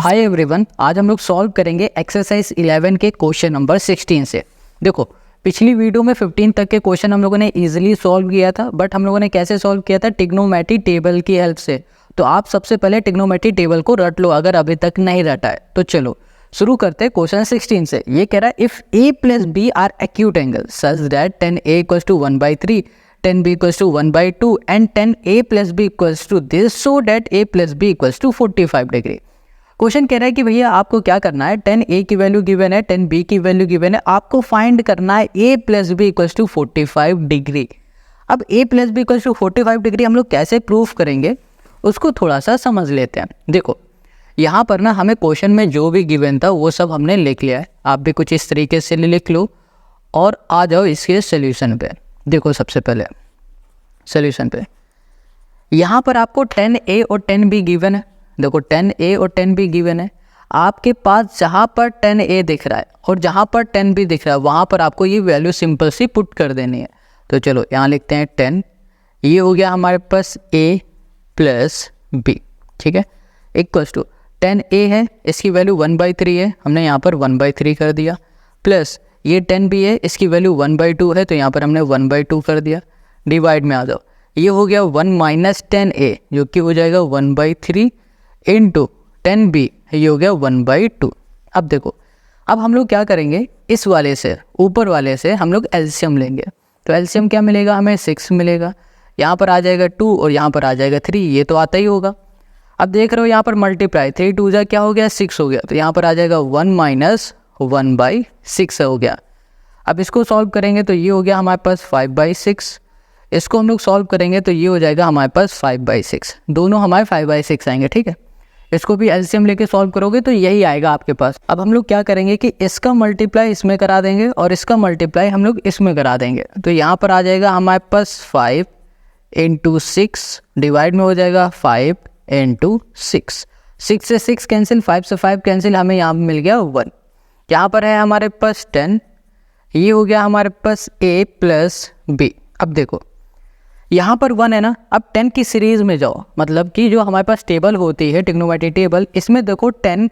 Hi everyone, आज हम लोग सॉल्व करेंगे एक्सरसाइज 11 के क्वेश्चन नंबर 16 से। देखो, पिछली वीडियो में 15 तक के क्वेश्चन हम लोगों ने इजीली सॉल्व किया था, बट हम लोगों ने कैसे सॉल्व किया था? ट्रिग्नोमेट्री टेबल की हेल्प से। तो आप सबसे पहले ट्रिग्नोमेट्री टेबल को रट लो अगर अभी तक नहीं रटा है। तो चलो शुरू करते हैं क्वेश्चन 16 से। ये कह रहा है if A plus B are acute angle such that tan A equals to 1/3, tan B equals to 1/2 and tan A plus B equals to this, so that A plus B equals to 45 degree. Question कह रहा है कि भैया आपको क्या करना है, tan A की वैल्यू गिवन है, tan B की वैल्यू गिवन है, आपको फाइंड करना है A plus B equals to 45 degree. अब A plus B equals to 45 degree हम लोग कैसे प्रूफ करेंगे उसको थोड़ा सा समझ लेते हैं। देखो, यहाँ पर ना हमें क्वेश्चन में जो भी गिवन था वो सब हमने लिख लिया है। आप भी कुछ इस तरीके से लिख लो और आ जाओ इसके सोल्यूशन पे। देखो, सबसे पहले सोल्यूशन पे यहाँ पर आपको tan A और tan B गिवन है। देखो, tan A और tan B गिवन है। आपके पास जहाँ पर tan A दिख रहा है और जहाँ पर tan B दिख रहा है वहाँ पर आपको ये वैल्यू सिंपल सी पुट कर देनी है। तो चलो यहाँ लिखते हैं 10, ये हो गया हमारे पास A प्लस B, ठीक है, इक्वल्स टू tan A है, इसकी वैल्यू 1/3 है, हमने यहाँ पर 1/3 कर दिया, प्लस ये tan B है, इसकी वैल्यू 1/2 है, तो यहाँ पर हमने 1/2 कर दिया। डिवाइड में आ जाओ, ये हो गया 1 माइनस tan A जो कि हो जाएगा 1/3 इंटू tan B, ये हो गया 1/2। अब देखो, अब हम लोग क्या करेंगे, इस वाले से ऊपर वाले से हम लोग एलसीएम लेंगे। तो एलसीएम क्या मिलेगा हमें? 6 मिलेगा। यहाँ पर आ जाएगा 2 और यहाँ पर आ जाएगा 3, ये तो आता ही होगा। अब देख रहे हो यहाँ पर मल्टीप्लाई, 3 2 जा क्या हो गया? 6 हो गया। तो यहाँ पर आ जाएगा 1 माइनस 1/6 हो गया। अब इसको सॉल्व करेंगे तो ये हो गया हमारे पास 5/6। इसको हम लोग सॉल्व करेंगे तो ये हो जाएगा हमारे पास 5/6। दोनों हमारे 5/6 आएंगे, ठीक है। इसको भी एलसीएम लेके सॉल्व करोगे तो यही आएगा आपके पास। अब हम लोग क्या करेंगे कि इसका मल्टीप्लाई इसमें करा देंगे और इसका मल्टीप्लाई हम लोग इसमें करा देंगे। तो यहाँ पर आ जाएगा हमारे पास 5 इंटू 6, डिवाइड में हो जाएगा 5 इंटू 6। 6 से 6 कैंसिल, 5 से 5 कैंसिल, हमें यहाँ मिल गया 1। यहाँ पर है हमारे पास 10, ये हो गया हमारे पास A प्लस B। अब देखो यहाँ पर 1 है ना, अब 10 की सीरीज में जाओ, मतलब कि जो हमारे पास टेबल होती है ट्रिग्नोमेट्री टेबल, इसमें देखो 10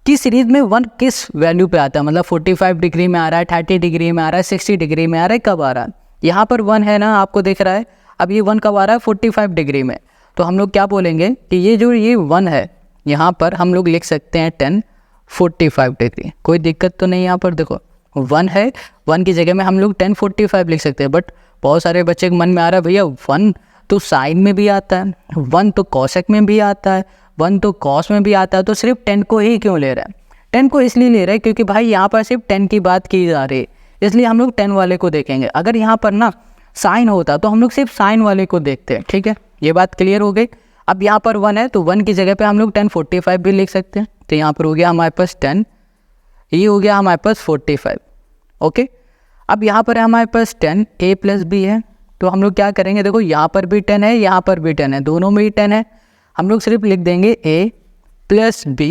की सीरीज में 1 किस वैल्यू पे आता है, मतलब 45 डिग्री में आ रहा है, 30 डिग्री में आ रहा है, 60 डिग्री में आ रहा है, कब आ रहा है? यहाँ पर 1 है ना, आपको दिख रहा है। अब ये 1 कब आ रहा है? 45 डिग्री में। तो हम लोग क्या बोलेंगे कि ये 1 है, यहाँ पर हम लोग लिख सकते हैं 10 45 डिग्री। कोई दिक्कत तो नहीं। यहाँ पर देखो 1 है, 1 की जगह में हम लोग 10 45 लिख सकते हैं। बट बहुत सारे बच्चे के मन में आ रहा है भैया 1 तो साइन में भी आता है, 1 तो कॉसेक में भी आता है, 1 तो कॉस में भी आता है, तो सिर्फ 10 को ही क्यों ले रहा है? 10 को इसलिए ले रहा है क्योंकि भाई यहाँ पर सिर्फ 10 की बात की जा रही है, इसलिए हम लोग 10 वाले को देखेंगे। अगर यहाँ पर ना साइन होता तो हम लोग सिर्फ साइन वाले को देखते हैं, ठीक है। ये बात क्लियर हो गई। अब यहाँ पर 1 है तो 1 की जगह पे हम लोग 10 45 भी लिख सकते हैं। तो यहाँ पर हो गया हमारे पास 10, ये हो गया हमारे पास 45, ओके। अब यहाँ पर है हमारे पास 10 A प्लस B है, तो हम लोग क्या करेंगे, देखो यहाँ पर भी 10 है, यहाँ पर भी 10 है, दोनों में ही 10 है। हम लोग सिर्फ लिख देंगे A plus B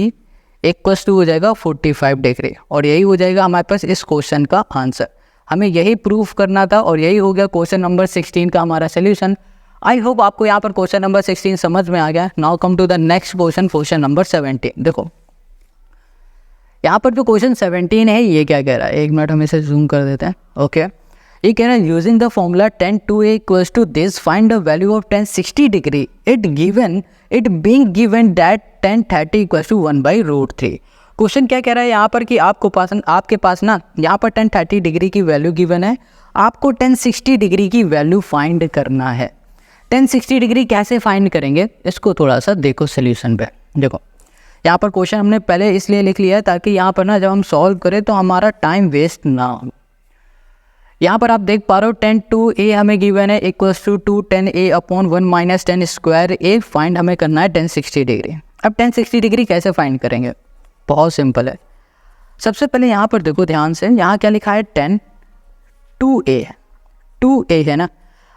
equals to हो जाएगा 45 डिग्री, और यही हो जाएगा हमारे पास इस क्वेश्चन का आंसर। हमें यही प्रूफ करना था और यही हो गया क्वेश्चन नंबर 16 का हमारा सोल्यूशन। आई होप आपको यहाँ पर क्वेश्चन नंबर 16 समझ में आ गया। Now come to the next question, question number 17। देखो यहाँ पर जो क्वेश्चन 17 है ये क्या कह रहा है, एक मिनट हम इसे जूम कर देते हैं, ओके। ये कह रहा है using the formula tan 2A equals to this find the value of tan 60 degree it being given that tan 30 equals to 1/√3। Question क्या कह रहा है यहाँ पर कि आपके पास ना यहाँ पर tan 30 डिग्री की वैल्यू गिवन है, आपको tan 60 डिग्री की वैल्यू फाइंड करना है। tan 60 डिग्री कैसे फाइंड करेंगे इसको थोड़ा सा देखो सोल्यूशन पे। देखो यहाँ पर क्वेश्चन हमने पहले इसलिए लिख लिया है ताकि यहाँ पर ना जब हम सॉल्व करें तो हमारा टाइम वेस्ट ना हो। यहाँ पर आप देख पा रहे हो tan 2A हमें गिवन है equals to 2 tan A upon 1 minus tan square A। Find हमें करना है tan 60 डिग्री। अब tan 60 डिग्री कैसे फाइंड करेंगे? बहुत सिंपल है। सबसे पहले यहाँ पर देखो ध्यान से, यहाँ क्या लिखा है? tan 2A है ना।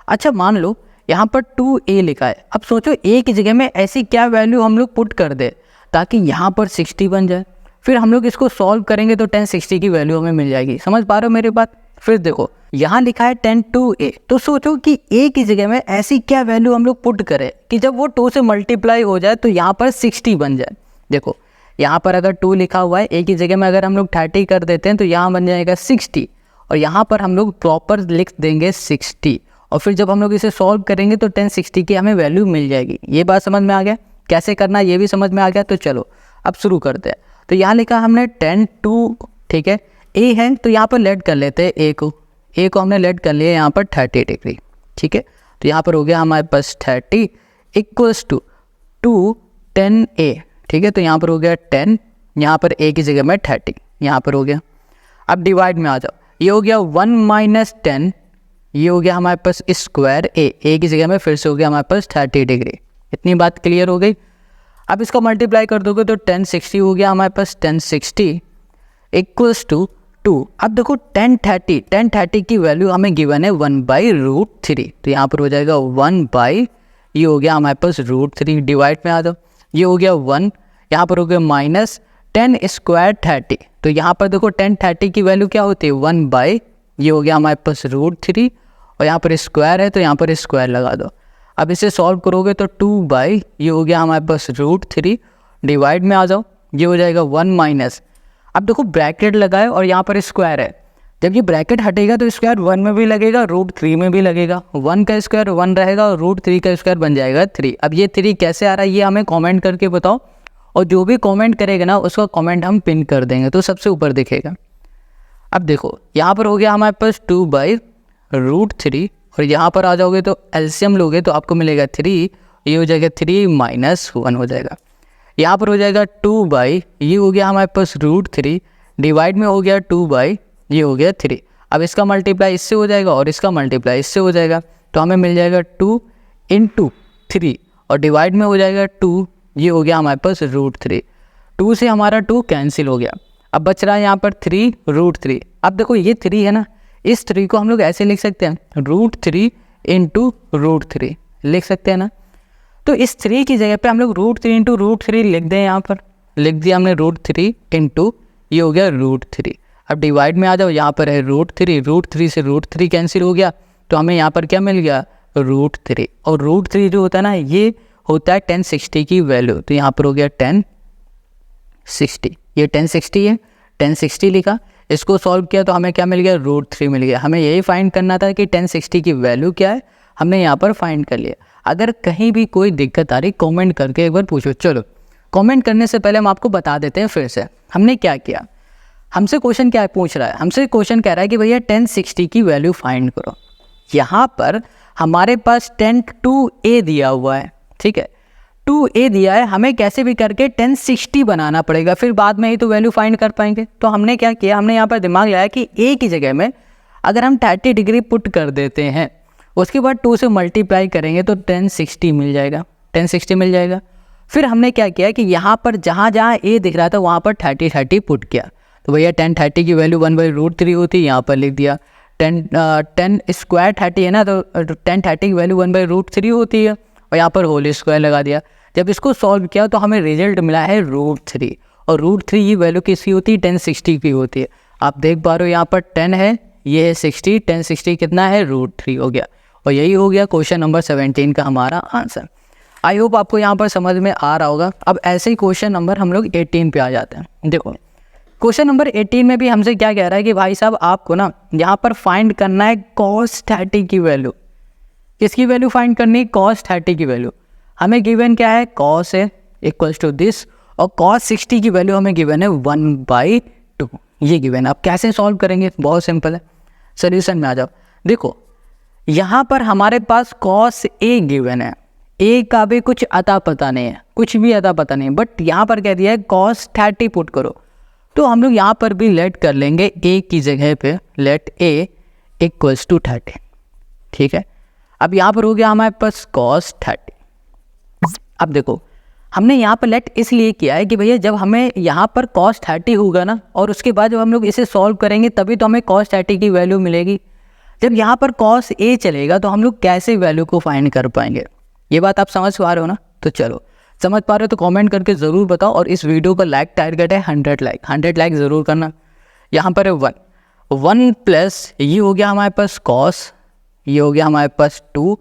अच्छा, मान लो यहाँ पर 2A लिखा है। अब सोचो A की जगह में ऐसी क्या वैल्यू हम लोग पुट कर दे ताकि यहाँ पर 60 बन जाए। फिर हम लोग इसको सॉल्व करेंगे तो tan 60 की वैल्यू हमें मिल जाएगी। समझ पा रहे हो मेरी बात? फिर देखो यहाँ लिखा है tan 2A, तो सोचो कि A की जगह में ऐसी क्या वैल्यू हम लोग पुट करें कि जब वो 2 से मल्टीप्लाई हो जाए तो यहाँ पर 60 बन जाए। देखो यहाँ पर अगर 2 लिखा हुआ है, एक ही जगह में अगर हम लोग 30 कर देते हैं तो यहाँ बन जाएगा 60, और यहाँ पर हम लोग प्रॉपर लिख देंगे 60, और फिर जब हम लोग इसे सॉल्व करेंगे तो 1060 की हमें वैल्यू मिल जाएगी। ये बात समझ में आ गया, कैसे करना ये भी समझ में आ गया। तो चलो अब शुरू करते हैं। तो यहाँ लिखा हमने 10 2, ठीक है, ए है तो यहाँ पर लेट कर लेते हैं ए को हमने लेट कर लिया यहाँ पर 30 डिग्री, ठीक है। तो यहाँ पर हो गया हमारे पास 30 इक्वल्स टू 10A, ठीक है। तो यहाँ पर हो गया 10, यहाँ पर ए की जगह में 30, यहाँ पर हो गया। अब डिवाइड में आ जाओ, ये हो गया 1 माइनस 10, ये हो गया हमारे पास स्क्वायर ए की जगह में फिर से हो गया हमारे पास 30 डिग्री। इतनी बात क्लियर हो गई। अब इसको मल्टीप्लाई कर दोगे तो 1060 हो गया हमारे पास, 1060 इक्वल्स टू 2। अब देखो 1030 की वैल्यू हमें गिवन है 1/√3, तो यहाँ पर हो जाएगा 1 ये हो गया हमारे पास √3। डिवाइड में आ जाओ, ये हो गया 1, यहाँ पर हो गया माइनस 10 स्क्वायर 30, तो यहाँ पर देखो 1030 की वैल्यू क्या होती है 1 ये हो गया हमारे पास √3, और यहाँ पर स्क्वायर है तो यहाँ पर स्क्वायर लगा दो। अब इसे सॉल्व करोगे तो 2 ये हो गया हमारे पास √3। डिवाइड में आ जाओ, ये हो जाएगा 1 माइनस, अब देखो ब्रैकेट लगाए और यहाँ पर स्क्वायर है, जब ये ब्रैकेट हटेगा तो स्क्वायर 1 में भी लगेगा, √3 में भी लगेगा। 1 का स्क्वायर 1 रहेगा और √3 का स्क्वायर बन जाएगा 3। अब ये 3 कैसे आ रहा है ये हमें कमेंट करके बताओ, और जो भी कमेंट करेगा ना उसका कमेंट हम पिन कर देंगे तो सबसे ऊपर दिखेगा। अब देखो यहाँ पर हो गया हमारे पास 2/√3, और यहाँ पर आ जाओगे तो एलसीएम लोगे तो आपको मिलेगा 3, ये हो जाएगा 3 माइनस 1 हो जाएगा। यहाँ पर हो जाएगा 2 ये हो गया हमारे पास √3, डिवाइड में हो गया 2 ये हो गया 3। अब इसका मल्टीप्लाई इससे हो जाएगा और इसका मल्टीप्लाई इससे हो जाएगा, तो हमें मिल जाएगा 2 × 3, और डिवाइड में हो जाएगा 2, ये हो गया हमारे पास √3। 2 से हमारा 2 कैंसिल हो गया, अब बच रहा है यहाँ पर 3 √3। अब देखो ये 3 है ना, इस 3 को हम लोग ऐसे लिख सकते हैं √3 × √3 लिख सकते हैं ना। तो इस 3 की जगह पे हम लोग √3 × √3 लिख दें, यहाँ पर लिख दिया हमने √3 × ये हो गया √3। अब डिवाइड में आ जाओ, यहाँ पर है √3 से √3 कैंसिल हो गया, तो हमें यहाँ पर क्या मिल गया √3, और √3 जो होता है ना ये होता है 1060 की वैल्यू, तो यहाँ पर हो गया 1060, ये 1060 है, 1060 लिखा, इसको सॉल्व किया तो हमें क्या मिल गया √3 मिल गया। हमें यही फाइंड करना था कि 1060 की वैल्यू क्या है, हमने यहाँ पर फाइंड कर लिया। अगर कहीं भी कोई दिक्कत आ रही कमेंट करके एक बार पूछो। चलो कमेंट करने से पहले हम आपको बता देते हैं फिर से हमने क्या किया। हमसे क्वेश्चन क्या पूछ रहा है, हमसे क्वेश्चन कह रहा है कि भैया 1060 की वैल्यू फाइंड करो। यहाँ पर हमारे पास 10 दिया हुआ है, ठीक है, 2A दिया है, हमें कैसे भी करके 1060 बनाना पड़ेगा, फिर बाद में ही तो वैल्यू फाइंड कर पाएंगे। तो हमने क्या किया, हमने यहाँ पर दिमाग लगाया कि A की जगह में अगर हम 30 डिग्री पुट कर देते हैं, उसके बाद 2 से मल्टीप्लाई करेंगे तो 1060 मिल जाएगा, 1060 मिल जाएगा। फिर हमने क्या किया कि यहाँ पर जहाँ जहाँ A दिख रहा था वहाँ पर 30 पुट किया, तो भैया 1030 की वैल्यू 1/√3 होती है, यहाँ पर लिख दिया। 10 स्क्वायर 30 है ना, तो 1030 की वैल्यू 1/√3 होती है, और यहाँ पर होल स्क्वायर लगा दिया। जब इसको सॉल्व किया तो हमें रिजल्ट मिला है √3, और √3 ये वैल्यू किसकी होती है 1060 की होती है। आप देख पा रहे हो यहाँ पर 10 है, ये है 60, 1060 कितना है √3 हो गया, और यही हो गया क्वेश्चन नंबर 17 का हमारा आंसर। आई होप आपको यहाँ पर समझ में आ रहा होगा। अब ऐसे ही क्वेश्चन नंबर हम लोग 18 पे आ जाते हैं। देखो क्वेश्चन नंबर 18 में भी हमसे क्या कह रहा है कि भाई साहब आपको ना यहाँ पर फाइंड करना है cos 30 की वैल्यू। किसकी वैल्यू फाइंड करनी है, cos 30 की वैल्यू। हमें गिवन क्या है, cos है इक्वल्स टू दिस, और cos 60 की वैल्यू हमें गिवन है 1/2, ये गिवन है। अब कैसे सॉल्व करेंगे, बहुत सिंपल है, सोल्यूशन में आ जाओ। देखो यहाँ पर हमारे पास cos A गिवन है, A का भी कुछ अता पता नहीं है, कुछ भी अता पता नहीं है, बट यहाँ पर कह दिया है cos 30 पुट करो, तो हम लोग यहाँ पर भी लेट कर लेंगे A की जगह पे, लेट A इक्वल्स टू 30, ठीक है। अब यहाँ पर हो गया हमारे पास cos 30। अब देखो हमने यहाँ पर लेट इसलिए किया है कि भैया जब हमें यहाँ पर cos 30 होगा ना, और उसके बाद जब हम लोग इसे सॉल्व करेंगे तभी तो हमें cos 30 की वैल्यू मिलेगी। जब यहाँ पर cos A चलेगा तो हम लोग कैसे वैल्यू को फाइंड कर पाएंगे, ये बात आप समझ पा रहे हो ना। तो चलो समझ पा रहे हो तो कमेंट करके ज़रूर बताओ, और इस वीडियो का लाइक टारगेट है 100 लाइक ज़रूर करना। यहाँ पर है 1 प्लस ये हो गया हमारे पास cos, ये हो गया हमारे पास 2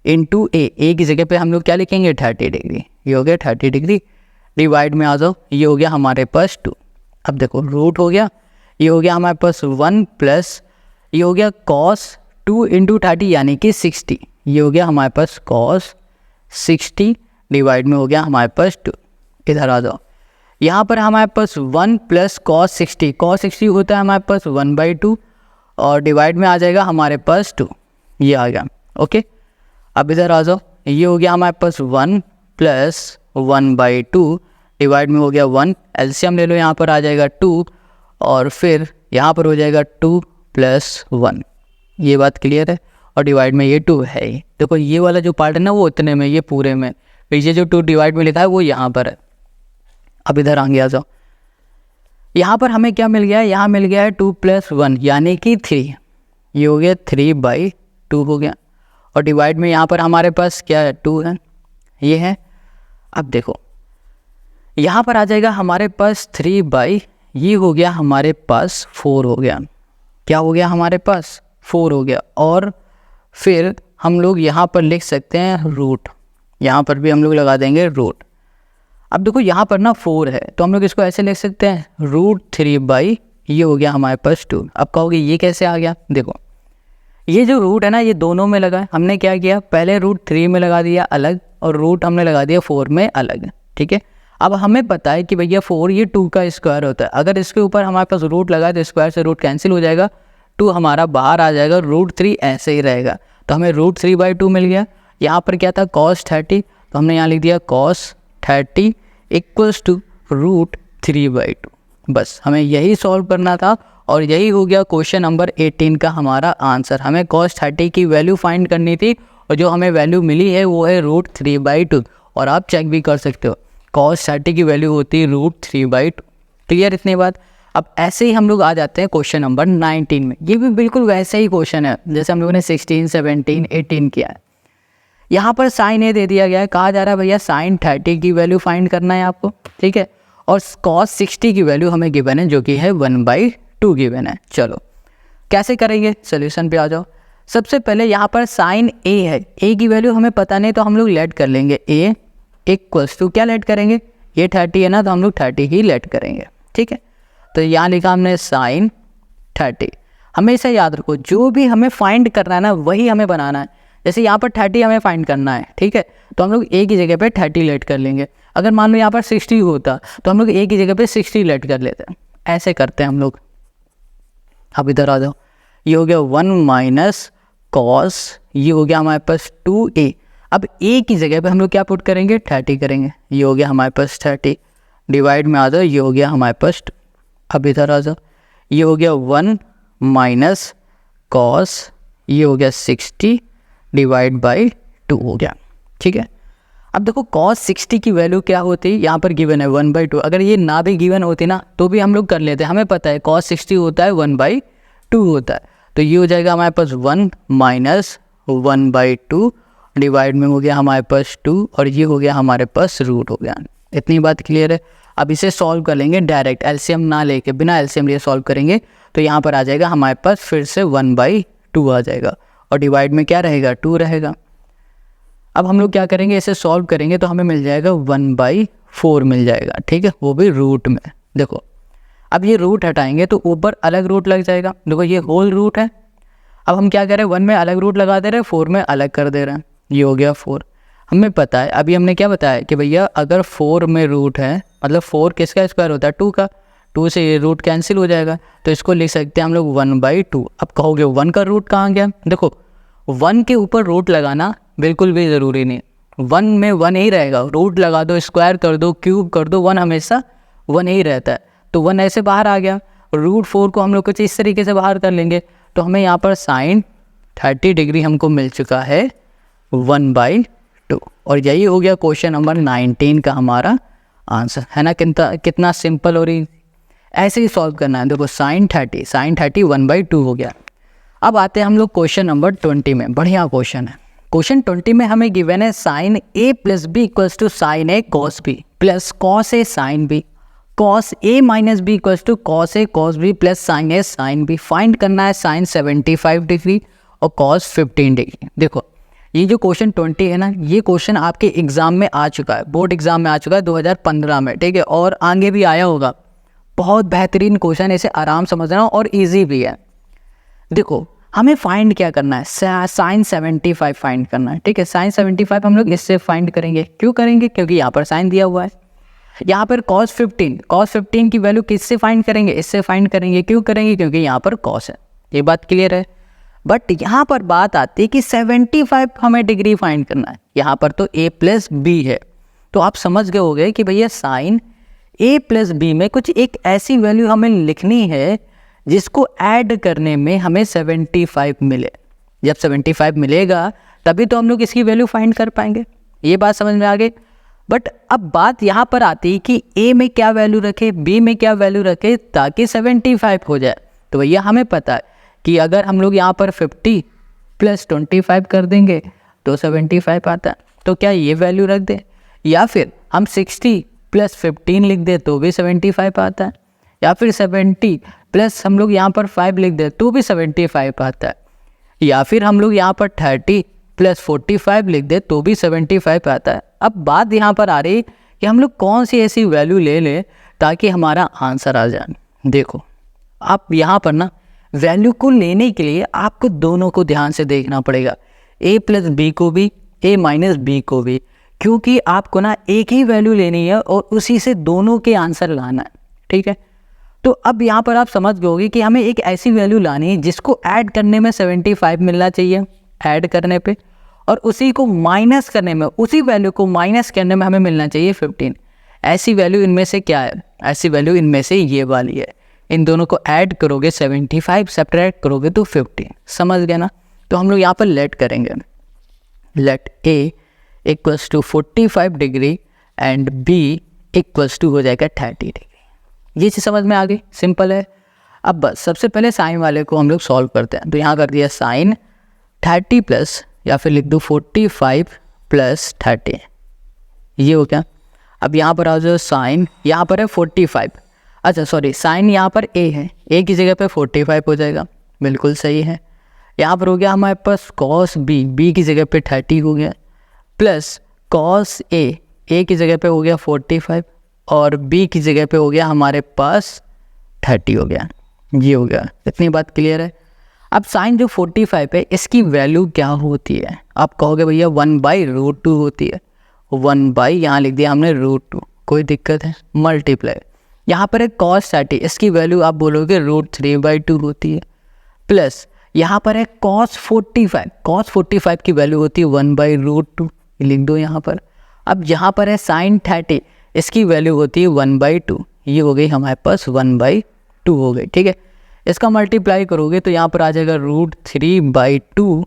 × A की जगह पे हम लोग क्या लिखेंगे 30 डिग्री, ये हो गया 30 डिग्री, डिवाइड में आ जाओ, ये हो गया हमारे पास 2। अब देखो रूट हो गया, ये हो गया हमारे पास 1 प्लस ये हो गया cos 2 इंटू 30 यानी कि 60, ये हो गया हमारे पास cos 60 डिवाइड में हो गया हमारे पास 2। इधर आ जाओ, यहाँ पर हमारे पास 1 प्लस cos 60 होता है हमारे पास 1/2 और डिवाइड में आ जाएगा हमारे पास 2, ये आ गया। ओके, अब इधर आ जाओ, ये हो गया हमारे पास 1 प्लस 1/2 डिवाइड में हो गया 1, एलसीएम ले लो, यहाँ पर आ जाएगा 2 और फिर यहाँ पर हो जाएगा 2 प्लस 1, ये बात क्लियर है। और डिवाइड में ये 2 है ही, देखो ये वाला जो पार्ट है ना वो उतने में, ये पूरे में, पीछे जो 2 डिवाइड में लिखा है वो यहाँ पर है। अब इधर आगे आ जाओ, यहाँ पर हमें क्या मिल गया है, यहाँ मिल गया है 2 प्लस 1 यानी कि 3, ये हो गया 3/2 हो गया और डिवाइड में यहाँ पर हमारे पास क्या है 2 है, ये है। अब देखो यहाँ पर आ जाएगा हमारे पास 3 ये हो गया हमारे पास 4 हो गया, क्या हो गया हमारे पास 4 हो गया। और फिर हम लोग यहाँ पर लिख सकते हैं रूट, यहाँ पर भी हम लोग लगा देंगे रूट। अब देखो यहाँ पर ना 4 है तो हम लोग इसको ऐसे लिख सकते हैं √3 ये हो गया हमारे पास 2। अब कहोगे ये कैसे आ गया, देखो ये जो रूट है ना ये दोनों में लगा है, हमने क्या किया पहले √3 में लगा दिया अलग और रूट हमने लगा दिया 4 में अलग, ठीक है। अब हमें पता है कि भैया 4 ये 2 का स्क्वायर होता है, अगर इसके ऊपर हमारे पास रूट लगा है तो स्क्वायर से रूट कैंसिल हो जाएगा, 2 हमारा बाहर आ जाएगा, √3 ऐसे ही रहेगा, तो हमें √3/2 मिल गया। यहाँ पर क्या था cos 30, तो हमने यहाँ लिख दिया cos 30 इक्वल्स टू √3/2। बस हमें यही सॉल्व करना था और यही हो गया क्वेश्चन नंबर 18 का हमारा आंसर। हमें cos 30 की वैल्यू फाइंड करनी थी और जो हमें वैल्यू मिली है वो है √3/2 और आप चेक भी कर सकते हो cos 30 की वैल्यू होती है √3/2। क्लियर इतनी बात। अब ऐसे ही हम लोग आ जाते हैं क्वेश्चन नंबर 19 में। ये भी बिल्कुल वैसे ही क्वेश्चन है जैसे हम लोगों ने 16, 17, 18 किया है। यहाँ पर साइन ए दे दिया गया है, कहा जा रहा है भैया sin 30 की वैल्यू फाइंड करना है आपको, ठीक है, और cos 60 की वैल्यू हमें गिवन है जो कि है 1/2 गिवन है। चलो कैसे करेंगे, सोल्यूशन पे आ जाओ। सबसे पहले यहाँ पर साइन ए है, ए की वैल्यू हमें पता नहीं तो हम लोग लेट कर लेंगे, ए इक्वल्स टू क्या लेट करेंगे, ये 30 है ना तो हम लोग 30 ही लेट करेंगे, ठीक है। तो यहाँ लिखा हमने sin 30। हमेशा याद रखो जो भी हमें फाइंड करना है ना वही हमें बनाना है। जैसे यहाँ पर 30 हमें फाइंड करना है, ठीक है, तो हम लोग ए की जगह पे 30 लेट कर लेंगे। अगर मान लो यहाँ पर 60 होता तो हम लोग ए की जगह पे 60 लेट कर लेते हैं, ऐसे करते हैं हम लोग। अब इधर आ जाओ, ये हो गया 1 माइनस cos, ये हो गया हमारे पास 2a। अब a की जगह पे हम लोग क्या पुट करेंगे 30 करेंगे, ये हो गया हमारे पास 30 डिवाइड में आ जाओ, ये हो गया हमारे पास 2। अब इधर आ जाओ, ये हो गया 1 माइनस cos, ये हो गया 60 डिवाइड बाई 2 हो गया, ठीक है। अब देखो cos 60 की वैल्यू क्या होती है, यहाँ पर गिवन है 1/2। अगर ये ना भी गिवन होती ना तो भी हम लोग कर लेते, हमें पता है cos 60 होता है 1/2 होता है, तो ये हो जाएगा हमारे पास 1 माइनस 1/2 डिवाइड में हो गया हमारे पास 2 और ये हो गया हमारे पास रूट हो गया। इतनी बात क्लियर है। अब इसे सॉल्व कर लेंगे डायरेक्ट, एलसीएम ना लेके बिना एलसीएम लिए सॉल्व करेंगे, तो यहाँ पर आ जाएगा हमारे पास फिर से 1/2 आ जाएगा और डिवाइड में क्या रहेगा 2 रहेगा। अब हम लोग क्या करेंगे, इसे सॉल्व करेंगे तो हमें मिल जाएगा 1/4 मिल जाएगा, ठीक है, वो भी रूट में। देखो अब ये रूट हटाएंगे तो ऊपर अलग रूट लग जाएगा, देखो ये होल रूट है। अब हम क्या कर रहे हैं 1 में अलग रूट लगा दे रहे हैं, 4 में अलग कर दे रहे हैं, ये हो गया 4। हमें पता है, अभी हमने क्या बताया कि भैया अगर 4 में रूट है मतलब 4 किसका स्क्वायर होता है 2 का, 2 से ये रूट कैंसिल हो जाएगा, तो इसको लिख सकते हैं हम लोग 1/2। अब कहोगे 1 का रूट कहाँ गया, देखो 1 के ऊपर रूट लगाना बिल्कुल भी ज़रूरी नहीं, 1 में 1 ही रहेगा, रूट लगा दो, स्क्वायर कर दो, क्यूब कर दो, 1 हमेशा 1 ही रहता है, तो 1 ऐसे बाहर आ गया। √4 को हम लोग कुछ इस तरीके से बाहर कर लेंगे, तो हमें यहाँ पर sin 30 डिग्री हमको मिल चुका है 1/2 और यही हो गया क्वेश्चन नंबर 19 का हमारा आंसर, है ना। कितना सिंपल और ऐसे ही सॉल्व करना है। देखो sin 30 1/2 हो गया। अब आते हैं हम लोग क्वेश्चन नंबर 20 में, बढ़िया क्वेश्चन है। क्वेश्चन 20 में हमें गिवन है sin a plus b equals to sin a cos b plus cos a sin b, cos a minus b equals to cos a cos b plus sin a sin b। Find करना है sin 75 degree और cos 15 degree. देखो ये जो question 20 है ना, ये question आपके एग्ज़ाम में आ चुका है, बोर्ड एग्ज़ाम में आ चुका है 2015 में, ठीक है, और आगे भी आया होगा। बहुत बेहतरीन क्वेश्चन, इसे आराम समझना और इजी भी है। देखो हमें फाइंड क्या करना है, साइन 75 फाइंड करना है, ठीक है। साइन 75 हम लोग इससे फाइंड करेंगे। क्यों करेंगे? क्योंकि यहाँ पर साइन दिया हुआ है। यहाँ पर cos 15 की वैल्यू किससे फाइंड करेंगे? इससे फाइंड करेंगे। क्यों करेंगे? क्योंकि यहाँ पर cos है। ये बात क्लियर है। बट यहाँ पर बात आती है कि 75 हमें डिग्री फाइंड करना है। यहाँ पर तो a प्लस बी है, तो आप समझ गए होंगे कि भैया साइन a प्लस बी में कुछ एक ऐसी वैल्यू हमें लिखनी है जिसको ऐड करने में हमें 75 मिले। जब 75 मिलेगा तभी तो हम लोग इसकी वैल्यू फाइंड कर पाएंगे। ये बात समझ में आ गई। बट अब बात यहाँ पर आती है कि a में क्या वैल्यू रखे, b में क्या वैल्यू रखे ताकि 75 हो जाए। तो भैया हमें पता है कि अगर हम लोग यहाँ पर 50 + 25 कर देंगे तो 75 आता है। तो क्या ये वैल्यू रख दें, या फिर हम 60 + 15 लिख दें तो भी 75 आता है, या फिर 70 प्लस हम लोग यहाँ पर 5 लिख दें तो भी 75 आता है, या फिर हम लोग यहाँ पर 30 + 45 लिख दें तो भी 75 आता है। अब बात यहाँ पर आ रही कि हम लोग कौन सी ऐसी वैल्यू ले लें ताकि हमारा आंसर आ जाए। देखो आप यहाँ पर ना वैल्यू को लेने के लिए आपको दोनों को ध्यान से देखना पड़ेगा, a + b को भी, a - b को भी, क्योंकि आपको ना एक ही वैल्यू लेनी है और उसी से दोनों के आंसर लाना है, ठीक है। तो अब यहाँ पर आप समझ गए कि हमें एक ऐसी वैल्यू लानी है जिसको ऐड करने में 75 मिलना चाहिए ऐड करने पे, और उसी को माइनस करने में, उसी वैल्यू को माइनस करने में हमें मिलना चाहिए 15। ऐसी वैल्यू इनमें से क्या है? ऐसी वैल्यू इनमें से ये वाली है। इन दोनों को ऐड करोगे 75, सब्ट्रैक्ट करोगे तो 15। समझ गए ना? तो हम लोग यहाँ पर लेट करेंगे, let a = 45 degree and b = हो जाएगा 30 डिग्री। ये चीज़ समझ में आ गई? सिंपल है। अब बस सबसे पहले साइन वाले को हम लोग सॉल्व करते हैं। तो यहाँ कर दिया साइन 30 प्लस, या फिर लिख दो 45 + 30, ये हो गया। अब यहाँ पर आ जाओ साइन, यहाँ पर है 45, अच्छा सॉरी साइन यहाँ पर a है, a की जगह पे 45 हो जाएगा, बिल्कुल सही है। यहाँ पर हो गया हमारे पास cos b, b की जगह पे 30 हो गया, प्लस cos a, a की जगह पे हो गया 45 और b की जगह पे हो गया हमारे पास 30 हो गया। ये हो गया, इतनी बात क्लियर है। अब साइन जो 45 है इसकी वैल्यू क्या होती है? आप कहोगे भैया 1/√2 होती है। 1/ यहाँ लिख दिया हमने √2, कोई दिक्कत है? मल्टीप्लाई, यहाँ पर है cos 30, इसकी वैल्यू आप बोलोगे √3/2 होती है, प्लस यहाँ पर है cos 45 की वैल्यू होती है 1/√2, लिख दो यहाँ पर। अब यहाँ पर है साइन 30, इसकी वैल्यू होती है 1/2, ये हो गई हमारे पास 1/2 हो गई, ठीक है। इसका मल्टीप्लाई करोगे तो यहाँ पर आ जाएगा √3/2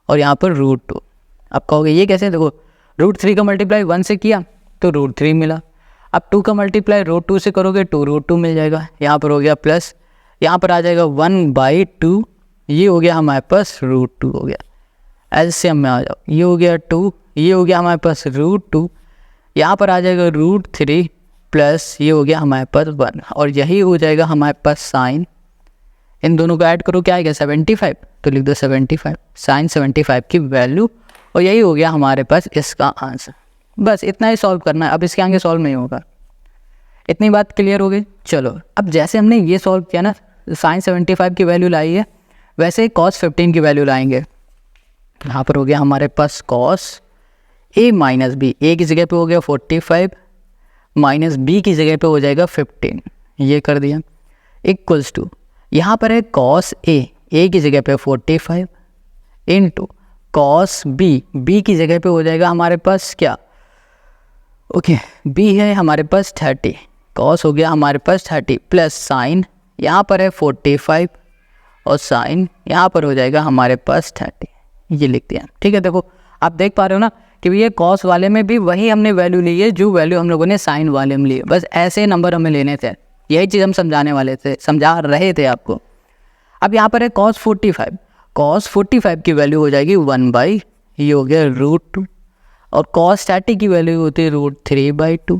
और यहाँ पर √2। अब कहोगे ये कैसे? देखो √3 का मल्टीप्लाई 1 से किया तो √3 मिला, अब 2 का मल्टीप्लाई √2 से करोगे तो √2 मिल जाएगा, यहाँ पर हो गया प्लस, यहाँ पर आ जाएगा 1/2, ये हो गया हमारे पास √2 हो गया। एलसीएम में आ जाओ, ये हो गया 2, ये हो गया हमारे पास √2, यहाँ पर आ जाएगा √3 प्लस ये हो गया हमारे पास 1, और यही हो जाएगा हमारे पास साइन। इन दोनों को ऐड करो क्या आएगा? 75, तो लिख दो 75, साइन 75 की वैल्यू, और यही हो गया हमारे पास इसका आंसर। बस इतना ही सॉल्व करना है, अब इसके आगे सॉल्व नहीं होगा। इतनी बात क्लियर हो गई? चलो अब जैसे हमने ये सॉल्व किया ना, साइन 75 की वैल्यू लाई है, वैसे ही cos 15 की वैल्यू लाएंगे। यहाँ पर हो गया हमारे पास cos a - b, a की जगह पे हो गया 45 माइनस b की जगह पे हो जाएगा 15, ये कर दिया, इक्वल्स टू यहाँ पर है cos a की जगह पे 45 इंटू cos b की जगह पे हो जाएगा हमारे पास क्या, ओके b है हमारे पास 30, cos हो गया हमारे पास 30 प्लस साइन यहाँ पर है 45 और साइन यहाँ पर हो जाएगा हमारे पास 30, ये लिख दिया। ठीक है, देखो आप देख पा रहे हो ना कि ये कॉस वाले में भी वही हमने वैल्यू ली है जो वैल्यू हम लोगों ने साइन वाले में ली है, बस ऐसे नंबर हमें लेने थे, यही चीज़ हम समझा रहे थे आपको। अब यहाँ पर है cos 45 की वैल्यू हो जाएगी 1/, ये हो गया √2, और cos 30 की वैल्यू होती है √3/2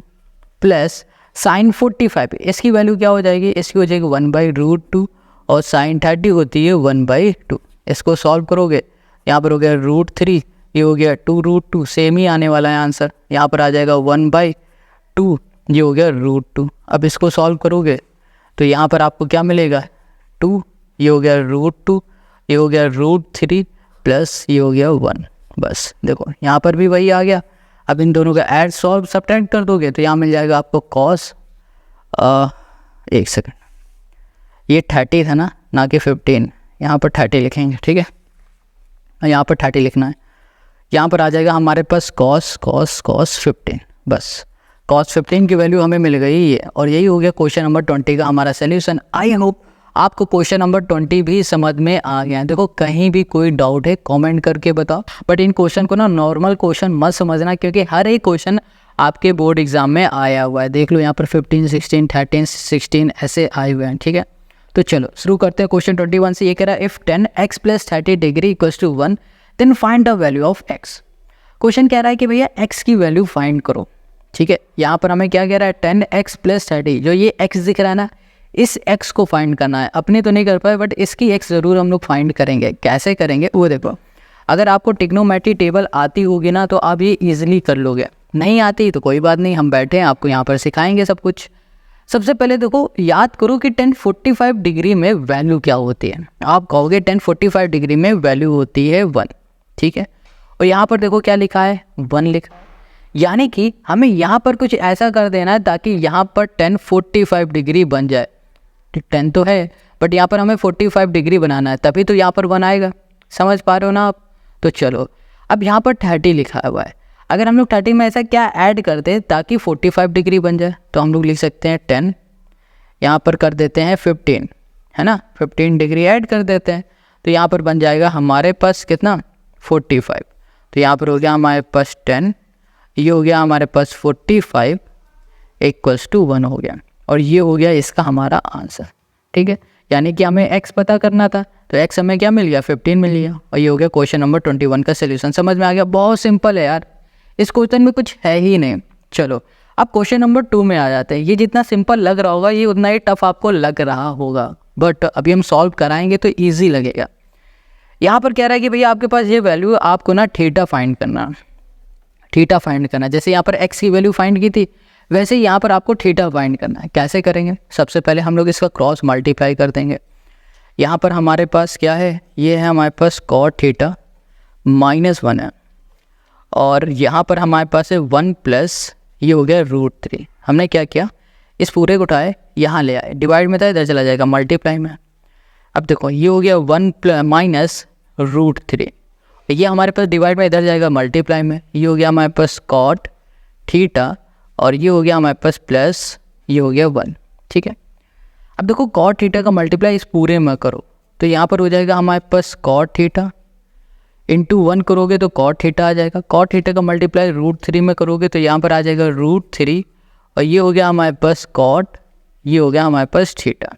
प्लस साइन 45 इसकी वैल्यू क्या हो जाएगी, इसकी हो जाएगी 1/√2 और साइन 30 होती है 1/2। इसको सॉल्व करोगे यहाँ पर हो गया √3, ये हो गया 2√2, सेम ही आने वाला है आंसर। यहाँ पर आ जाएगा 1/2, ये हो गया √2। अब इसको सॉल्व करोगे तो यहाँ पर आपको क्या मिलेगा 2, ये हो गया √2, ये हो गया √3 प्लस ये हो गया 1। बस देखो यहाँ पर भी वही आ गया। अब इन दोनों का ऐड सॉल्व सब्ट्रैक्ट कर दोगे तो यहाँ मिल जाएगा आपको कॉस, एक सेकंड, ये 30 था ना कि 15, यहाँ पर 30 लिखेंगे, ठीक है, यहाँ पर 30 लिखना है। यहाँ पर आ जाएगा हमारे पास कॉस 15, बस कॉस 15 की वैल्यू हमें मिल गई है। और यही हो गया क्वेश्चन नंबर 20 का हमारा सोल्यूशन। आई होप आपको क्वेश्चन नंबर 20 भी समझ में आ गया है। देखो कहीं भी कोई डाउट है कमेंट करके बताओ, बट इन क्वेश्चन को ना नॉर्मल क्वेश्चन मत समझना, क्योंकि हर एक क्वेश्चन आपके बोर्ड एग्जाम में आया हुआ है। देख लो यहाँ पर 15, 16, 13, 16 ऐसे आए हुए हैं, ठीक है। तो चलो शुरू करते हैं क्वेश्चन 21 से। ये कह रहा है if 10x + 30 degree equals to 1 then find the value of x। Question कह रहा है कि भैया x की वैल्यू फाइंड करो, ठीक है। यहाँ पर हमें क्या कह रहा है 10x + 30, जो ये x दिख रहा है ना, इस x को फाइंड करना है। अपने तो नहीं कर पाए बट इसकी x ज़रूर हम लोग फाइंड करेंगे। कैसे करेंगे वो देखो, अगर आपको ट्रिग्नोमेट्री टेबल आती होगी ना तो आप ये ईजिली कर लोगे, नहीं आती तो कोई बात नहीं, हम बैठे हैं आपको यहाँ पर सिखाएंगे सब कुछ। सबसे पहले देखो याद करो कि 1045 डिग्री में वैल्यू क्या होती है। आप कहोगे 1045 डिग्री में वैल्यू होती है 1, ठीक है। और यहाँ पर देखो क्या लिखा है 1 लिखा है, यानी कि हमें यहाँ पर कुछ ऐसा कर देना है ताकि यहाँ पर 1045 डिग्री बन जाए। 10 तो है बट यहाँ पर हमें 45 डिग्री बनाना है, तभी तो यहाँ पर 1 आएगा। समझ पा रहे हो ना आप? तो चलो अब यहाँ पर 30 लिखा हुआ है, अगर हम लोग 30 में ऐसा क्या ऐड करते हैं ताकि 45 डिग्री बन जाए, तो हम लोग लिख सकते हैं 10, यहाँ पर कर देते हैं 15, है ना, 15 डिग्री ऐड कर देते हैं तो यहाँ पर बन जाएगा हमारे पास कितना 45। तो यहाँ पर हो गया हमारे पास 10, ये हो गया हमारे पास 45 इक्वल्स टू 1 हो गया, और ये हो गया इसका हमारा आंसर, ठीक है। यानी कि हमें x पता करना था तो x हमें क्या मिल गया 15 मिल गया, और ये हो गया क्वेश्चन नंबर 21 का सोल्यूशन। समझ में आ गया? बहुत सिंपल है यार, इस क्वेश्चन में कुछ है ही नहीं। चलो अब क्वेश्चन नंबर 2 में आ जाते हैं। ये जितना सिंपल लग रहा होगा ये उतना ही टफ आपको लग रहा होगा, बट अभी हम सॉल्व कराएंगे तो ईजी लगेगा। यहाँ पर कह रहा है कि भैया आपके पास ये वैल्यू, आपको ना थीटा फाइंड करना, थीटा फाइंड करना। जैसे यहाँ पर x की वैल्यू फाइंड की थी वैसे ही यहाँ पर आपको थीटा फाइंड करना है। कैसे करेंगे? सबसे पहले हम लोग इसका क्रॉस मल्टीप्लाई कर देंगे। यहाँ पर हमारे पास क्या है, ये है हमारे पास cot थीटा -1 है, और यहाँ पर हमारे पास है 1 प्लस ये हो गया √3। हमने क्या किया, इस पूरे को उठाए यहाँ ले आए, डिवाइड में था इधर चला जाएगा मल्टीप्लाई में। अब देखो ये हो गया 1 - √3, ये हमारे पास डिवाइड में इधर जाएगा मल्टीप्लाई में, ये हो गया हमारे पास cot थीटा, और ये हो गया हमारे पास प्लस ये हो गया 1, ठीक है। अब देखो cot थीटा का मल्टीप्लाई इस पूरे में करो तो यहाँ पर हो जाएगा हमारे पास cot थीटा इंटू 1 करोगे तो cot थीटा आ जाएगा। cot थीटा का मल्टीप्लाई √3 में करोगे तो यहाँ पर आ जाएगा √3, और ये हो गया हमारे पास cot, ये हो गया हमारे पास थीटा।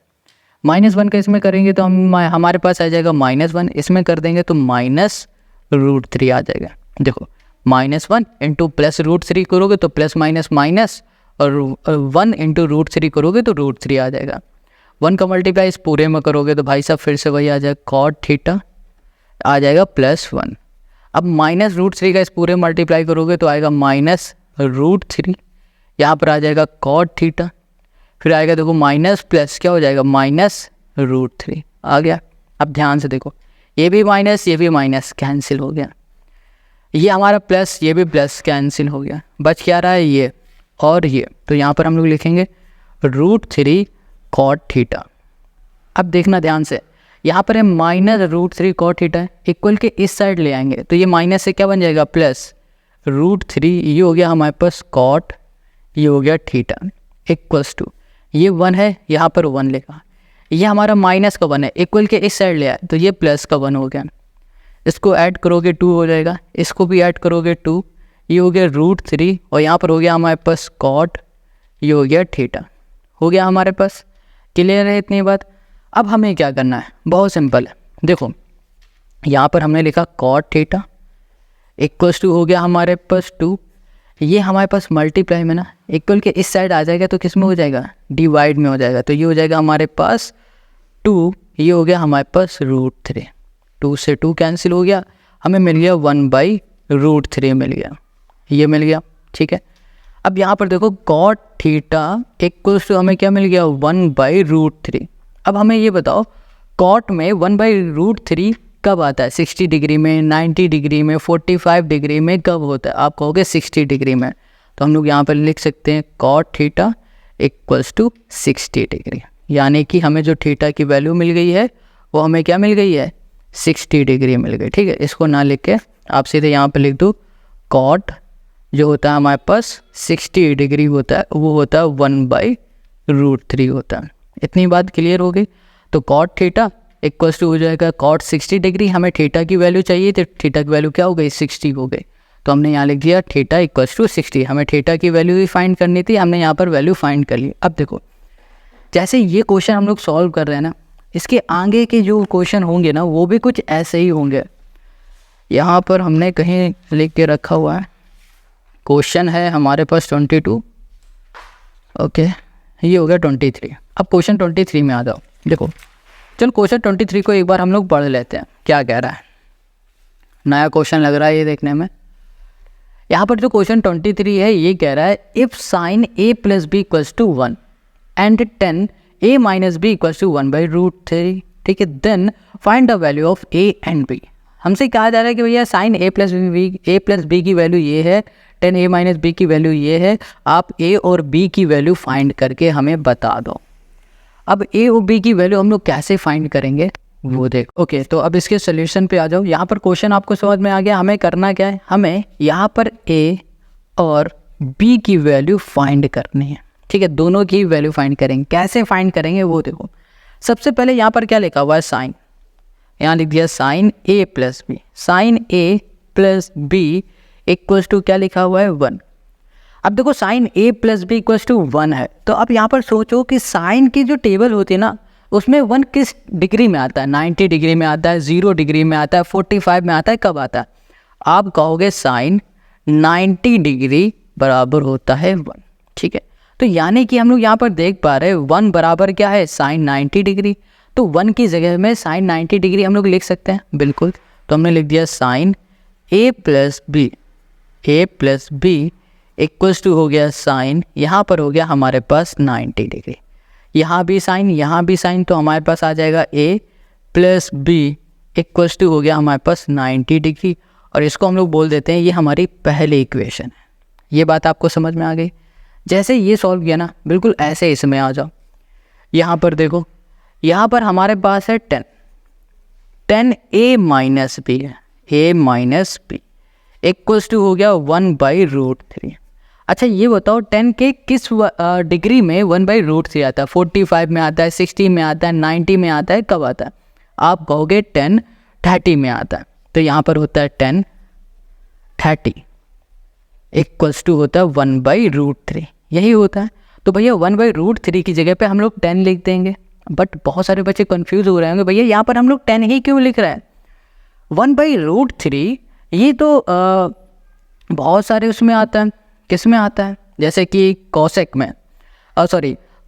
-1 का इसमें करेंगे तो हमारे पास आ जाएगा -1, इसमें कर देंगे तो -√3 आ जाएगा। देखो -1 इंटू प्लस √3 करोगे तो प्लस माइनस माइनस, और 1 इंटू √3 करोगे तो √3 आ जाएगा। 1 का मल्टीप्लाई इस पूरे में करोगे तो भाई साहब फिर से वही आ जाएगा cot थीटा आ जाएगा +1। अब -√3 का इस पूरे मल्टीप्लाई करोगे तो आएगा -√3, यहाँ पर आ जाएगा cot थीटा, फिर आएगा देखो माइनस प्लस क्या हो जाएगा -√3 आ गया। अब ध्यान से देखो ये भी माइनस ये भी माइनस कैंसिल हो गया, ये हमारा प्लस ये भी प्लस कैंसिल हो गया, बच क्या रहा है ये और ये। तो यहाँ पर हम लोग लिखेंगे √3 cot थीटा। अब देखना ध्यान से, यहाँ पर है -√3 cot थीटा है, इक्वल के इस साइड ले आएंगे तो ये माइनस से क्या बन जाएगा प्लस √3, ये हो गया हमारे पास cot, ये हो गया थीटा इक्वल्स टू, ये 1 है यहाँ पर 1 लेगा, ये हमारा माइनस का 1 है, इक्वल के इस साइड ले आए तो ये प्लस का 1 हो गया। इसको ऐड करोगे 2 हो जाएगा, इसको भी ऐड करोगे 2, ये हो गया √3, और यहाँ पर हो गया हमारे पास cot, ये हो गया थीटा, हो गया हमारे पास। क्लियर है इतनी बात? अब हमें क्या करना है, बहुत सिंपल है। देखो यहाँ पर हमने लिखा cot थीटा इक्वल्स टू हो गया हमारे पास 2, ये हमारे पास मल्टीप्लाई में ना इक्वल के इस साइड आ जाएगा तो किस में हो जाएगा, डिवाइड में हो जाएगा, तो ये हो जाएगा हमारे पास 2, ये हो गया हमारे पास √3, 2 से 2 कैंसिल हो गया, हमें मिल गया 1/√3 मिल गया, ये मिल गया, ठीक है। अब यहाँ पर देखो कॉट थीटा इक्वल्स टू हमें क्या मिल गया 1/√3। अब हमें ये बताओ कॉट में 1/√3 कब आता है, 60 डिग्री में, 90 डिग्री में, 45 डिग्री में कब होता है? आप कहोगे 60 डिग्री में, तो हम लोग यहाँ पर लिख सकते हैं cot theta equals to 60 degree, यानी कि हमें जो थीटा की वैल्यू मिल गई है वो हमें क्या मिल गई है 60 डिग्री मिल गई, ठीक है। इसको ना लिख के आप सीधे यहाँ पर लिख दो कॉट जो होता है हमारे पास 60 डिग्री होता है, वो होता है 1/√3 होता है। इतनी बात क्लियर हो गई। तो कॉट थीटा इक्वल्स टू हो जाएगा कॉट 60 डिग्री, हमें थीटा की वैल्यू चाहिए तो थीटा की वैल्यू क्या हो गई 60 हो गई, तो हमने यहाँ लिख दिया थीटा इक्वल्स टू 60। हमें थीटा की वैल्यू भी फाइंड करनी थी, हमने यहाँ पर वैल्यू फाइंड कर ली। अब देखो जैसे ये क्वेश्चन हम लोग सॉल्व कर रहे हैं ना, इसके आगे के जो क्वेश्चन होंगे ना वो भी कुछ ऐसे ही होंगे। यहाँ पर हमने कहीं लिख के रखा हुआ है, क्वेश्चन है हमारे पास 22, ओके ये हो गया 23। अब क्वेश्चन 23 में आ जाओ। देखो चल क्वेश्चन 23 को एक बार हम लोग पढ़ लेते हैं क्या कह रहा है। नया क्वेश्चन लग रहा है ये देखने में। यहाँ पर जो क्वेश्चन 23 है ये कह रहा है if sine a + b = 1 and 10 a - b = 1/√3, ठीक है, then find the value of a and b। हमसे कहा जा रहा है कि भैया साइन a + b की वैल्यू ये है, 10 a - b की वैल्यू ये है, आप a और b की वैल्यू फाइंड करके हमें बता दो। अब a और b की वैल्यू हम लोग कैसे फाइंड करेंगे वो देख। ओके तो अब इसके सोल्यूशन पे आ जाओ। यहाँ पर क्वेश्चन आपको समझ में आ गया, हमें करना क्या है, हमें यहाँ पर a और b की वैल्यू फाइंड करनी है, ठीक है, दोनों की वैल्यू फाइंड करेंगे। कैसे फाइंड करेंगे वो देखो। सबसे पहले यहाँ पर क्या लिखा हुआ है साइन, यहाँ लिख दिया sine a + b, sine a + b equals to क्या लिखा हुआ है 1। अब देखो sine a + b equals to 1 है, तो अब यहाँ पर सोचो कि साइन की जो टेबल होती है ना उसमें 1 किस डिग्री में आता है, 90 डिग्री में आता है, 0 डिग्री में आता है, 45 में आता है, कब आता है? आप कहोगे साइन 90 डिग्री बराबर होता है 1, ठीक है। तो यानी कि हम लोग यहाँ पर देख पा रहे हैं 1 बराबर क्या है साइन 90 डिग्री, तो 1 की जगह में साइन 90 डिग्री हम लोग लिख सकते हैं, बिल्कुल। तो हमने लिख दिया sine a + b equals to हो गया साइन, यहाँ पर हो गया हमारे पास 90 डिग्री, यहाँ भी साइन, यहाँ भी साइन, तो हमारे पास आ जाएगा a + b इक्वल्स टू हो गया हमारे पास 90 डिग्री। और इसको हम लोग बोल देते हैं ये हमारी पहली इक्वेशन है। ये बात आपको समझ में आ गई। जैसे ये सॉल्व किया ना बिल्कुल ऐसे इसमें आ जाओ। यहाँ पर देखो, यहाँ पर हमारे पास है 10 a - b है, a - b इक्वल्स टू हो गया 1/√3। अच्छा ये बताओ 10 के किस डिग्री में 1/√3 आता है, 45 में आता है, 60 में आता है, 90 में आता है, कब आता है? आप कहोगे 10 30 में आता है, तो यहाँ पर होता है 10 30 इक्वल्स टू होता है 1/√3, यही होता है। तो भैया 1/√3 की जगह पे हम लोग 10 लिख देंगे। बट बहुत सारे बच्चे कंफ्यूज हो रहे होंगे, भैया यहाँ पर हम लोग 10 ही क्यों लिख रहे हैं? 1/√3 ये तो बहुत सारे उसमें आता है, किस में आता है, जैसे कि कॉसेक में,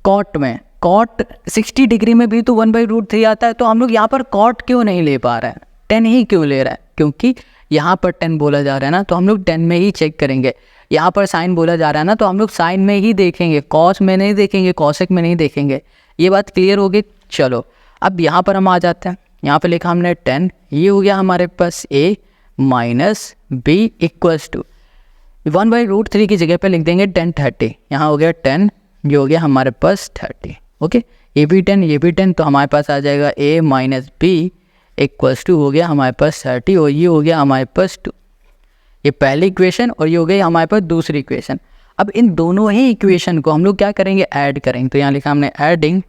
कॉट में, कॉट 60 डिग्री में भी तो 1/√3 आता है। तो हम लोग यहाँ पर कॉट क्यों नहीं ले पा रहे हैं, 10 ही क्यों ले रहा है? क्योंकि यहाँ पर 10 बोला जा रहा है ना, तो हम लोग 10 में ही चेक करेंगे। यहाँ पर साइन बोला जा रहा है ना, तो हम लोग साइन में ही देखेंगे, कॉस में नहीं देखेंगे, कॉसेक में नहीं देखेंगे। ये बात क्लियर होगी। चलो अब यहाँ पर हम आ जाते हैं। यहाँ पर लिखा हमने 10, ये हो गया हमारे पास a - b इक्वल्स टू 1/√3 की जगह पे लिख देंगे 10 30। यहाँ हो गया 10, ये हो गया हमारे पास 30, ओके। ये भी 10, ये भी 10, तो हमारे पास आ जाएगा a - b इक्वल्स टू हो गया हमारे पास 30, और ये हो गया हमारे पास 2। ये पहली इक्वेशन और ये हो गई हमारे पास दूसरी इक्वेशन। अब इन दोनों ही इक्वेशन को हम लोग क्या करेंगे, ऐड करेंगे। तो यहाँ लिखा हमने adding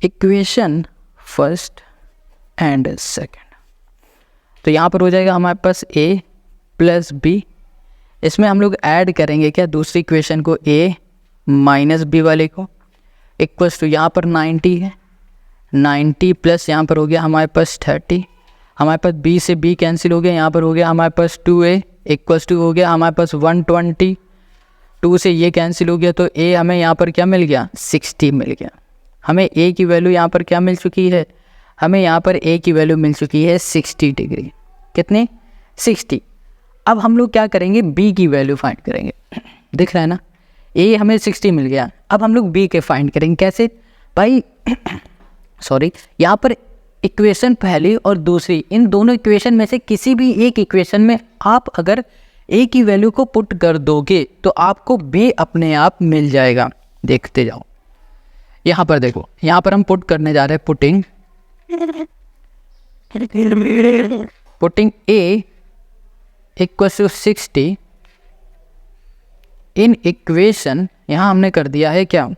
equation first and second. तो यहाँ पर हो जाएगा हमारे पास a + b, इसमें हम लोग ऐड करेंगे क्या, दूसरी इक्वेशन को, a - b वाले को, इक्वल्स टू यहाँ पर 90 है, 90 प्लस यहाँ पर हो गया हमारे पास 30, हमारे पास b से b कैंसिल हो गया, यहाँ पर हो गया हमारे पास 2a इक्वल्स टू हो गया हमारे पास 120, 2 से ये कैंसिल हो गया, तो a हमें यहाँ पर क्या मिल गया 60 मिल गया। हमें a की वैल्यू यहाँ पर क्या मिल चुकी है, हमें यहाँ पर ए की वैल्यू मिल चुकी है 60 डिग्री। कितनी? 60। अब हम लोग क्या करेंगे, बी की वैल्यू फाइंड करेंगे। दिख रहा है ना, ए हमें 60 मिल गया। अब हम लोग बी के फाइंड करेंगे। कैसे भाई? सॉरी, यहाँ पर इक्वेशन पहली और दूसरी, इन दोनों इक्वेशन में से किसी भी एक इक्वेशन में आप अगर ए की वैल्यू को पुट कर दोगे तो आपको बी अपने आप मिल जाएगा। देखते जाओ, यहाँ पर देखो, यहाँ पर हम पुट करने जा रहे हैं putting A equals to 60 in equation. यहाँ हमने कर दिया है क्या,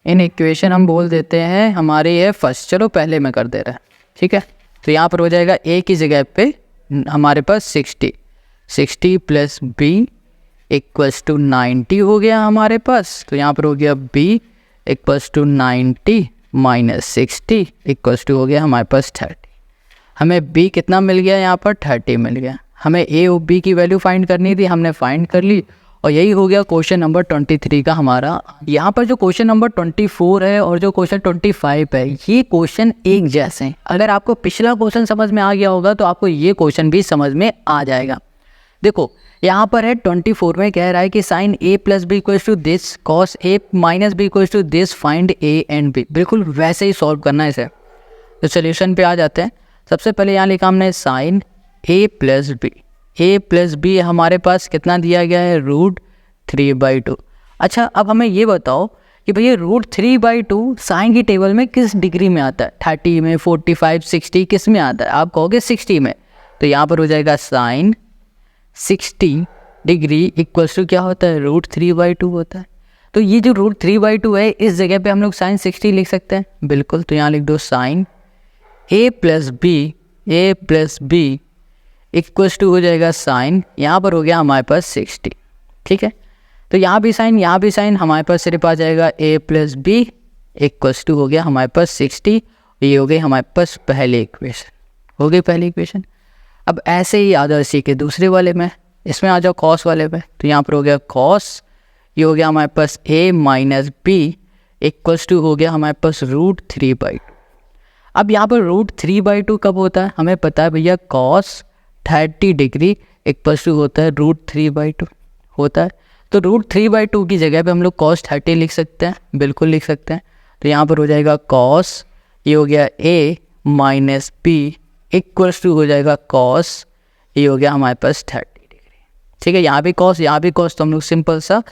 इन इक्वेशन हम बोल देते हैं हमारी है फर्स्ट। चलो पहले में कर दे रहे हैं, ठीक है। तो यहाँ पर हो जाएगा ए की जगह पे हमारे पास 60 प्लस बी इक्वल्स टू 90 हो गया हमारे पास। तो यहाँ पर हो गया B equals to 90 minus 60 equals to हो गया हमारे पास 30। हमें बी कितना मिल गया, यहाँ पर 30 मिल गया। हमें ए और बी की वैल्यू फाइंड करनी थी, हमने फाइंड कर ली। और यही हो गया क्वेश्चन नंबर 23 का हमारा। यहाँ पर जो क्वेश्चन नंबर 24 है और जो क्वेश्चन 25 है, ये क्वेश्चन एक जैसे हैं। अगर आपको पिछला क्वेश्चन समझ में आ गया होगा तो आपको ये क्वेश्चन भी समझ में आ जाएगा। देखो यहाँ पर है 24 में कह रहा है कि sine A plus B equals to this, cos A minus B equals to this, find A and B. बिल्कुल वैसे ही सॉल्व करना है इसे। तो सोल्यूशन पे आ जाते हैं। सबसे पहले यहाँ लिखा हमने sign A plus B. A plus B हमारे पास कितना दिया गया है, √3/2। अच्छा, अब हमें ये बताओ कि भैया √3/2 साइन की टेबल में किस डिग्री में आता है, 30 में, 45, 60, किस में आता है? आप कहोगे 60 में। तो यहाँ पर हो जाएगा साइन 60 डिग्री इक्वल्स टू क्या होता है, √3/2 होता है। तो ये जो √3/2 है, इस जगह पे हम लोग साइन 60 लिख सकते हैं। बिल्कुल, तो यहाँ लिख दो sine A plus B equals to हो जाएगा साइन, यहाँ पर हो गया हमारे पास 60। ठीक है, तो यहाँ भी साइन हमारे पास सिर्फ आ जाएगा ए प्लस बी इक्वल्स टू हो गया हमारे पास 60। ये हो गई हमारे पास पहली इक्वेशन, हो गई पहली इक्वेशन। अब ऐसे ही आ जाओ इसी के दूसरे वाले में, इसमें आ जाओ कॉस वाले में। तो यहाँ पर हो गया कॉस, ये हो गया हमारे पास ए माइनस बी इक्वल्स टू हो गया हमारे पास √3/2। अब यहाँ पर √3/2 कब होता है, हमें पता है भैया, कॉस 30 डिग्री इक्वल्स टू होता है √3/2 होता है। तो √3/2 की जगह पे हम लोग कॉस 30 लिख सकते हैं, बिल्कुल लिख सकते हैं। तो यहाँ पर हो जाएगा कॉस, ये हो गया ए माइनस बी इक्वल्स टू हो जाएगा कॉस, ये हो गया हमारे पास 30 डिग्री। ठीक है, यहाँ भी कॉस, तो हम लोग सिंपल सा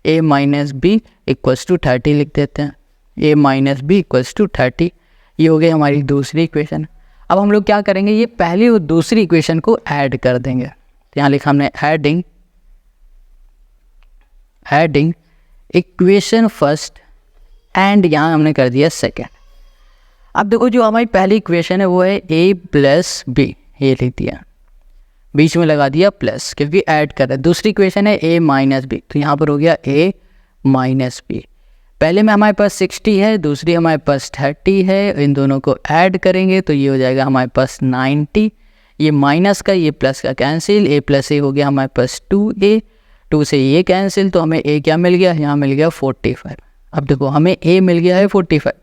ए माइनस बी इक्वल्स टू 30 लिख देते हैं। ए माइनस बी इक्वल्स टू 30, ये हो गई हमारी दूसरी इक्वेशन। अब हम लोग क्या करेंगे, ये पहली और दूसरी इक्वेशन को ऐड कर देंगे। तो यहाँ लिखा हमने एडिंग इक्वेशन फर्स्ट एंड यहाँ हमने कर दिया सेकेंड। अब देखो, जो हमारी पहली इक्वेशन है वो है ए प्लस बी, ये लिख दिया, बीच में लगा दिया प्लस क्योंकि ऐड कर रहे हैं। दूसरी इक्वेशन है ए माइनस बी, तो यहाँ पर हो गया ए माइनस बी। पहले में हमारे पास 60 है, दूसरी हमारे पास 30 है, इन दोनों को ऐड करेंगे तो ये हो जाएगा हमारे पास 90। ये माइनस का ये प्लस का कैंसिल, ए प्लस ए हो गया हमारे पास 2a, 2 से ये कैंसिल, तो हमें ए क्या मिल गया, यहाँ मिल गया 45। अब देखो हमें ए मिल गया है 45,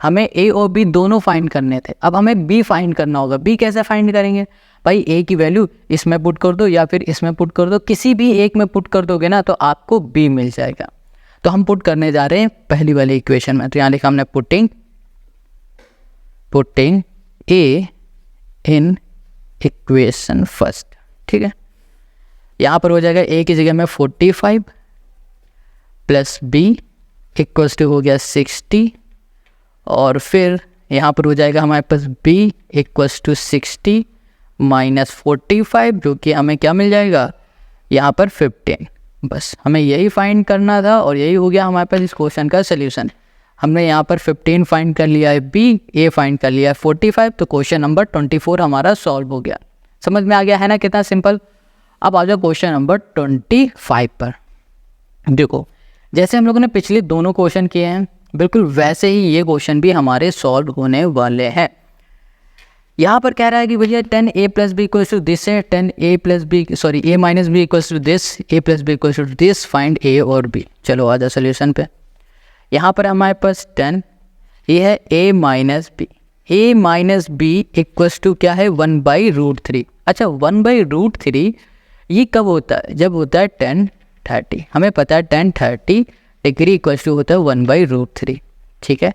हमें ए और बी दोनों फाइंड करने थे। अब हमें बी फाइंड करना होगा। बी कैसे फाइंड करेंगे भाई, ए की वैल्यू इसमें पुट कर दो या फिर इसमें पुट कर दो, किसी भी एक में पुट कर दोगे ना तो आपको बी मिल जाएगा। तो हम पुट करने जा रहे हैं पहली वाली इक्वेशन में। तो यहाँ लिखा हमने putting a in equation first. ठीक है, यहाँ पर हो जाएगा ए की जगह में 45 प्लस बी इक्वल्स टू हो गया 60, और फिर यहाँ पर हो जाएगा हमारे पास b इक्वल्स टू 60 माइनस 45, जो कि हमें क्या मिल जाएगा यहाँ पर 15। बस हमें यही फाइंड करना था और यही हो गया हमारे पास इस क्वेश्चन का सल्यूशन। हमने यहाँ पर 15 फाइंड कर लिया है, b a फाइंड कर लिया है 45, तो क्वेश्चन नंबर 24 हमारा सॉल्व हो गया। समझ में आ गया है ना, कितना सिंपल। अब आ जाओ क्वेश्चन नंबर 25 पर। देखो, जैसे हम लोगों ने पिछले दोनों क्वेश्चन किए हैं, बिल्कुल वैसे ही ये क्वेश्चन भी हमारे सॉल्व होने वाले हैं। यहाँ पर कह रहा है कि भैया 10a plus B equals to this है, a minus B equals to this, a plus B equals to this, find a और b। चलो आ जाओ सोल्यूशन पे। यहाँ पर हमारे पास 10, ये है a minus B, a minus B equals to क्या है 1/√3। अच्छा 1/√3 ये कब होता है? जब होता है 10-30। हमें पता है 10-30 डिग्री इक्वल्स टू होता है 1/√3। ठीक है,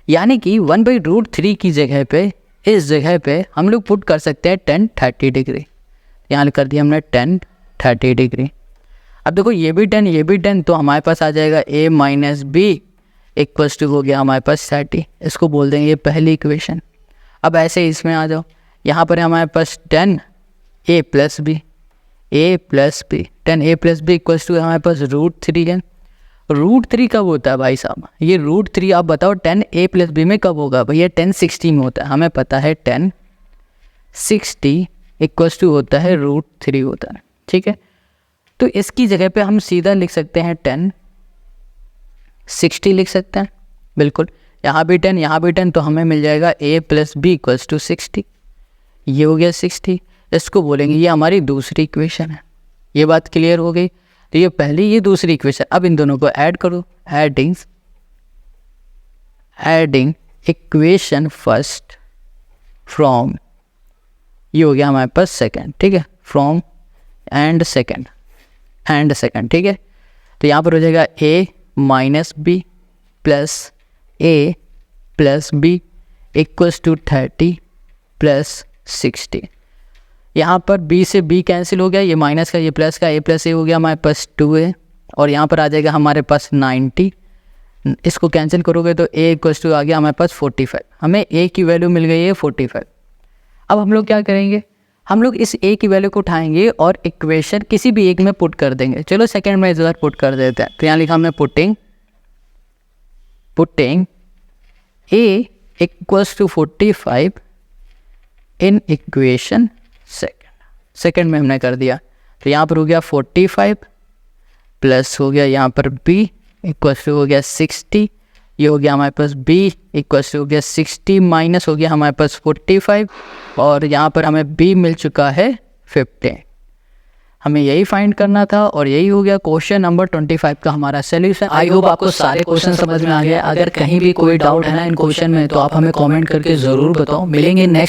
यानी कि 1/√3 की जगह पे, इस जगह पे हम लोग पुट कर सकते हैं 10-30 डिग्री। यहाँ कर दिया हमने 10-30 डिग्री। अब देखो ये भी 10 ये भी 10, तो हमारे पास आ जाएगा a minus B equals to हो गया हमारे पास 30। इसको बोल देंगे ये पहली इक्वेशन। अब ऐसे इसमें आ जाओ, यहाँ पर हमारे पास 10a plus B 10a plus B equals to हमारे पास √3 है। √3 कब होता है भाई साहब? ये √3 आप बताओ 10a प्लस बी में कब होगा? भैया 1060 में होता है। हमें पता है 1060 इक्वल्स टू होता है √3 होता है। ठीक है, तो इसकी जगह पे हम सीधा लिख सकते हैं 1060 लिख सकते हैं। बिल्कुल, यहाँ भी 10 यहाँ भी 10, तो हमें मिल जाएगा a plus B equals to 60। ये हो गया 60। इसको बोलेंगे ये हमारी दूसरी इक्वेशन है। ये बात क्लियर हो गई? तो ये पहली ये दूसरी इक्वेशन। अब इन दोनों को ऐड करो, एडिंग इक्वेशन फर्स्ट फ्रॉम, ये हो गया हमारे पास सेकंड। ठीक है, फ्रॉम एंड सेकंड। ठीक है, तो यहाँ पर हो जाएगा a minus B plus a plus B equals to 30 plus 60। यहाँ पर b से b कैंसिल हो गया, ये माइनस का ये प्लस का, a प्लस a हो गया हमारे पास 2a, और यहाँ पर आ जाएगा हमारे पास 90। इसको कैंसिल करोगे तो a इक्वल्स टू आ गया हमारे पास 45। हमें a की वैल्यू मिल गई है 45। अब हम लोग क्या करेंगे? हम लोग इस a की वैल्यू को उठाएंगे और इक्वेशन किसी भी एक में पुट कर देंगे। चलो सेकंड में इस बार पुट कर देते हैं। तो यहाँ लिखा हमने putting a equals to 45 in equation second में हमने कर दिया। तो यहाँ पर हो गया 45 प्लस हो गया यहाँ पर b इक्वल्स टू हो गया 60। ये हो गया हमारे पास b इक्वल्स टू हो गया 60 माइनस हो गया हमारे पास 45, और यहाँ पर हमें b मिल चुका है 15। हमें यही फाइंड करना था और यही हो गया क्वेश्चन नंबर 25 का हमारा सोल्यूशन। आई होप आपको सारे क्वेश्चन समझ में आ गए। अगर कहीं भी कोई डाउट है ना इन क्वेश्चन में, तो आप हमें कमेंट करके ज़रूर बताओ। मिलेंगे नेक्स्ट